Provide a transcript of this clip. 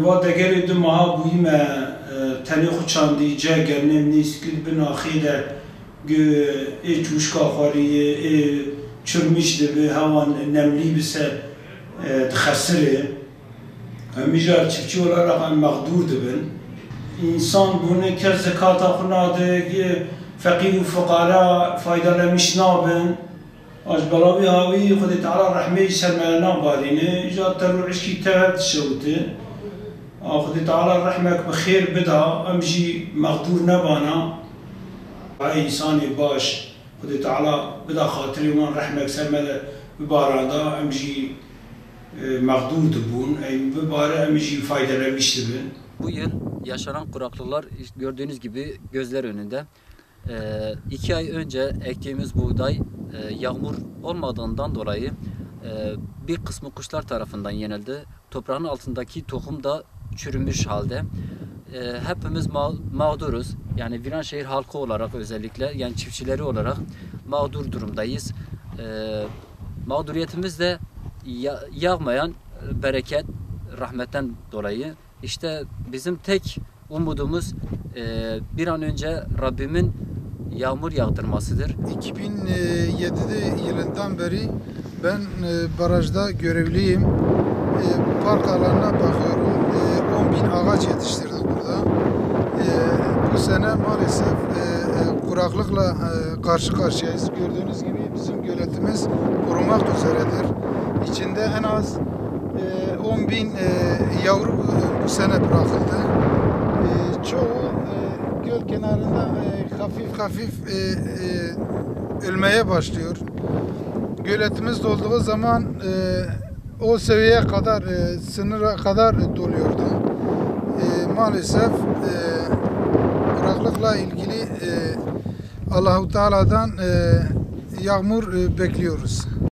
و دگر دو ماه بویم تنی خود چاندی جا گرنم نیست که بنا خیلی ای جوشکا خاری چرمیش دبه هوان نملی بسه تخسره همیجار چفچی ولا رقم مقدور دبن انسان بونه که زکات خناده فقیر و فقراء فایده لمیش نابن اش بلاوی هاوی خود تعالی رحمه سرمایه بالینه جا تروعش کی تهد شوته خود تعالی رحمه بخیر بدا امجی مقدور نبانا انسان باش خود تعالی بدا خاطری من رحمه سرمایه بباراندا امجی mağdur dibun, bari emişi faydalamıştı. Bu yıl yaşanan kuraklıklar gördüğünüz gibi gözler önünde. 2 ay önce ektiğimiz buğday yağmur olmadığından dolayı bir kısmı kuşlar tarafından yenildi. Toprağın altındaki tohum da çürümüş halde. Hepimiz mağduruz. Yani Viranşehir halkı olarak özellikle yani çiftçileri olarak mağdur durumdayız. Mağduriyetimiz de yağmayan bereket, rahmetten dolayı. İşte bizim tek umudumuz bir an önce Rabbimin yağmur yağdırmasıdır. 2007 yılından beri ben barajda görevliyim. Park alanına bakıyorum. 10.000 ağaç yetiştirdik burada. Bu sene maalesef kuraklıkla karşı karşıyayız. Gördüğünüz gibi bizim göletimiz kurumak üzeredir. İçinde en az 10.000 yavru bu sene bırakıldı. Çoğu göl kenarında hafif ölmeye başlıyor. Göletimiz dolduğu zaman o seviyeye kadar, sınıra kadar doluyordu. Maalesef kuraklıkla ilgili Allahu Teala'dan yağmur bekliyoruz.